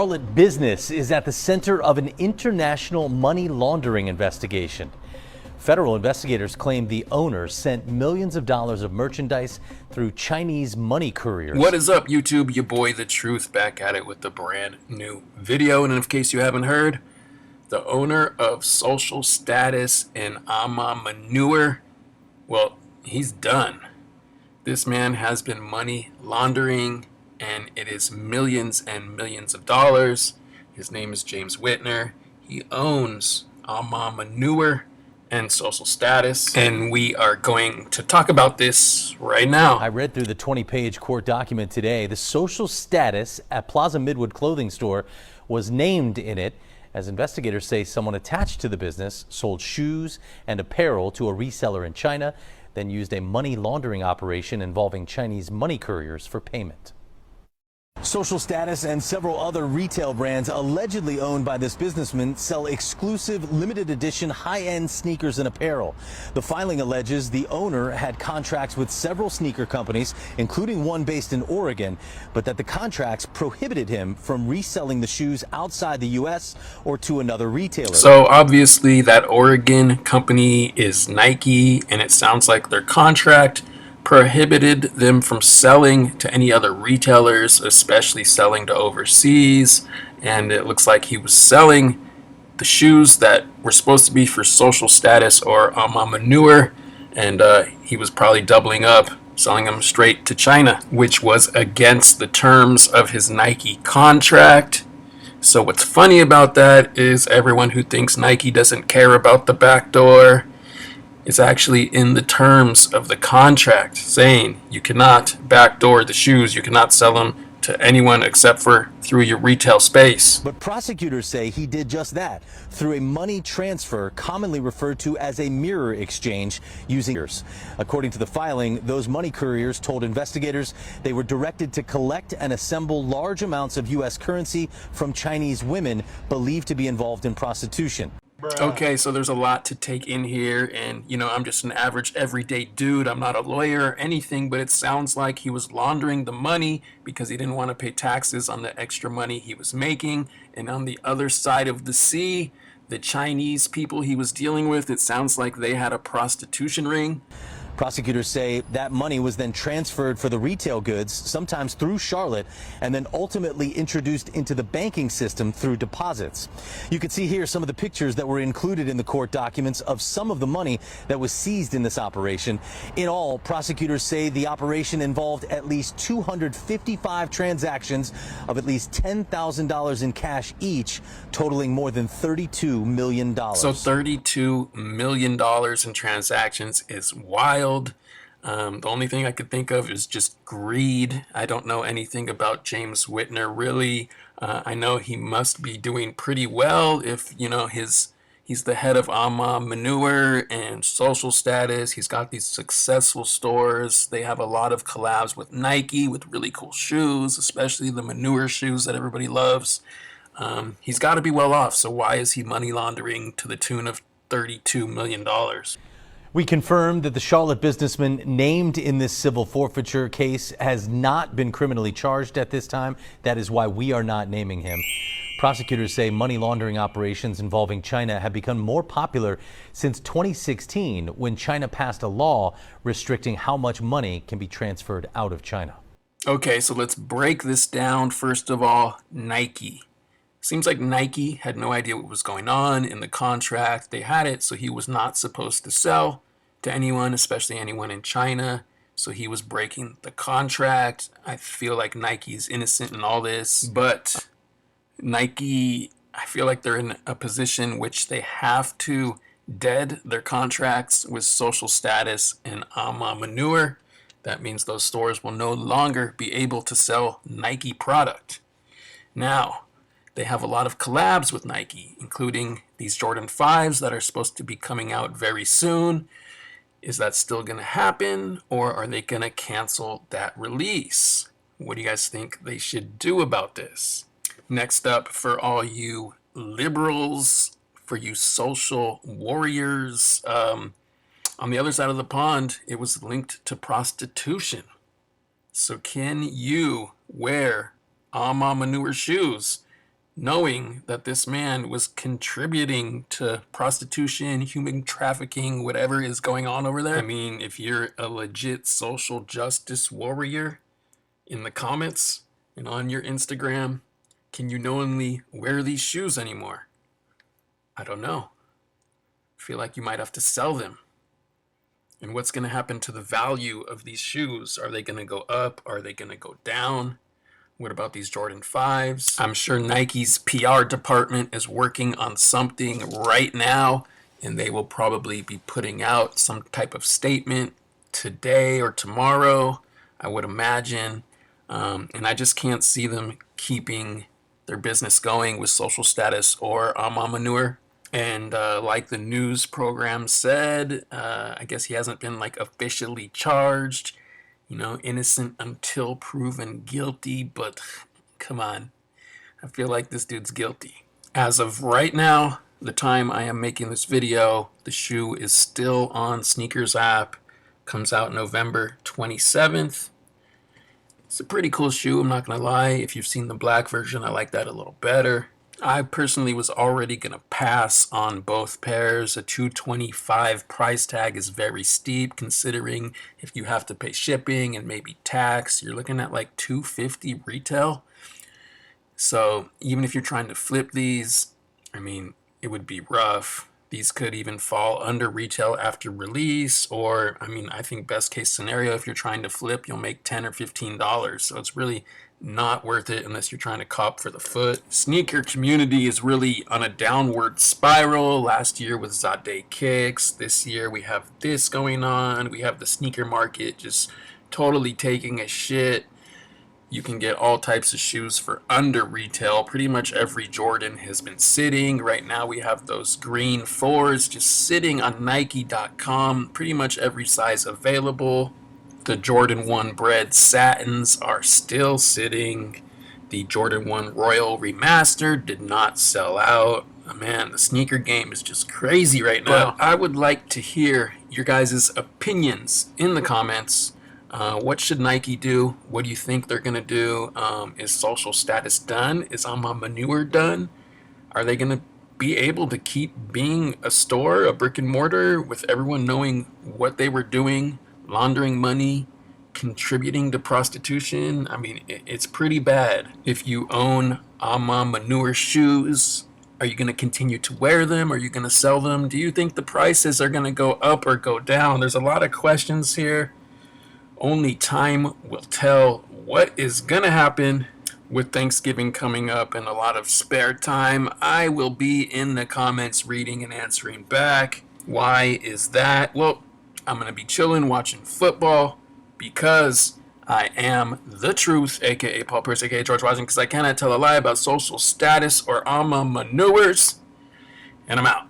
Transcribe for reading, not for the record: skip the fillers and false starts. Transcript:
Charlotte business is at the center of an international money laundering investigation. Federal investigators claim the owner sent millions of dollars of merchandise through Chinese money couriers. What is up, YouTube? Your boy The Truth back at it with a brand new video. And in case you haven't heard, the owner of Social Status and A Ma Maniere, well, he's done. This man has been money laundering, and it is millions and millions of dollars. His name is James Whitner. He owns A Ma Maniere and Social Status, and we are going to talk about this right now. I read through the 20-page court document today. The Social Status at Plaza Midwood clothing store was named in it, as investigators say someone attached to the business sold shoes and apparel to a reseller in China, then used a money laundering operation involving Chinese money couriers for payment. Social Status and several other retail brands allegedly owned by this businessman sell exclusive limited edition high-end sneakers and apparel. The filing alleges the owner had contracts with several sneaker companies, including one based in Oregon, but that the contracts prohibited him from reselling the shoes outside the U.S. or to another retailer. So obviously that Oregon company is Nike, and it sounds like their contract prohibited them from selling to any other retailers, especially selling to overseas. And it looks like he was selling the shoes that were supposed to be for Social Status or A Ma Maniere, and he was probably doubling up, selling them straight to China, which was against the terms of his Nike contract. So what's funny about that is everyone who thinks Nike doesn't care about the back door, it's actually in the terms of the contract saying you cannot backdoor the shoes, you cannot sell them to anyone except for through your retail space. But prosecutors say he did just that through a money transfer commonly referred to as a mirror exchange using yours. According to the filing, those money couriers told investigators they were directed to collect and assemble large amounts of U.S. currency from Chinese women believed to be involved in prostitution. Okay, so there's a lot to take in here, and I'm just an average everyday dude. I'm not a lawyer or anything, but it sounds like he was laundering the money because he didn't want to pay taxes on the extra money he was making. And on the other side of the sea, the Chinese people he was dealing with, it sounds like they had a prostitution ring. Prosecutors say that money was then transferred for the retail goods, sometimes through Charlotte, and then ultimately introduced into the banking system through deposits. You can see here some of the pictures that were included in the court documents of some of the money that was seized in this operation. In all, prosecutors say the operation involved at least 255 transactions of at least $10,000 in cash each, totaling more than $32 million. So $32 million in transactions is wild. The only thing I could think of is just greed. I don't know anything about James Whitner, really. I know he must be doing pretty well if, he's the head of A Ma Maniere and Social Status. He's got these successful stores. They have a lot of collabs with Nike with really cool shoes, especially the Maniere shoes that everybody loves. He's got to be well off. So why is he money laundering to the tune of $32 million? We confirmed that the Charlotte businessman named in this civil forfeiture case has not been criminally charged at this time. That is why we are not naming him. Prosecutors say money laundering operations involving China have become more popular since 2016, when China passed a law restricting how much money can be transferred out of China. Okay, so let's break this down. First of all, Nike. Seems like Nike had no idea what was going on in the contract. They had it, so he was not supposed to sell to anyone, especially anyone in China. So he was breaking the contract. I feel like Nike's innocent in all this, but Nike, I feel like they're in a position which they have to dead their contracts with Social Status and A Ma Maniere. That means those stores will no longer be able to sell Nike product. Now, they have a lot of collabs with Nike, including these Jordan 5s that are supposed to be coming out very soon. Is that still going to happen, or are they going to cancel that release? What do you guys think they should do about this? Next up, for all you liberals, for you social warriors, on the other side of the pond, it was linked to prostitution. So can you wear A Ma Maniere shoes knowing that this man was contributing to prostitution, human trafficking, whatever is going on over there. I mean, if you're a legit social justice warrior, in the comments and on your Instagram, can you knowingly wear these shoes anymore? I don't know. I feel like you might have to sell them. And what's going to happen to the value of these shoes? Are they going to go up? Are they going to go down? What about these Jordan 5s? I'm sure Nike's PR department is working on something right now, and they will probably be putting out some type of statement today or tomorrow, I would imagine. And I just can't see them keeping their business going with Social Status or A Ma Maniere. And like the news program said, I guess he hasn't been like officially charged. You know, innocent until proven guilty, but come on. I feel like this dude's guilty. As of right now, the time I am making this video, the shoe is still on Sneakers app. Comes out November 27th. It's a pretty cool shoe, I'm not gonna lie. If you've seen the black version, I like that a little better. I personally was already gonna pass on both pairs. A $225 price tag is very steep, considering if you have to pay shipping and maybe tax, you're looking at like $250 retail. So even if you're trying to flip these, I mean, it would be rough. These could even fall under retail after release, or I mean, I think best case scenario, if you're trying to flip, you'll make $10 or $15. So it's really not worth it unless you're trying to cop for the foot. Sneaker community is really on a downward spiral. Last year was Zade Kicks. This year we have this going on. We have the sneaker market just totally taking a shit. You can get all types of shoes for under retail. Pretty much every Jordan has been sitting. Right now we have those green 4s just sitting on Nike.com. Pretty much every size available. The Jordan 1 Bred Satins are still sitting. The Jordan 1 Royal Remastered did not sell out. Oh, man, the sneaker game is just crazy right now. But I would like to hear your guys' opinions in the comments. What should Nike do? What do you think they're going to do? Is Social Status done? Is A Ma Maniere done? Are they going to be able to keep being a store, a brick and mortar, with everyone knowing what they were doing, laundering money, contributing to prostitution? I mean, it's pretty bad. If you own A Ma Maniere shoes, are you going to continue to wear them? Are you going to sell them? Do you think the prices are going to go up or go down? There's a lot of questions here. Only time will tell what is going to happen. With Thanksgiving coming up and a lot of spare time, I will be in the comments reading and answering back. Why is that? Well, I'm going to be chilling watching football because I am the truth, aka Paul Pierce, aka George Washington, because I cannot tell a lie about Social Status or A Ma Manieres. And I'm out.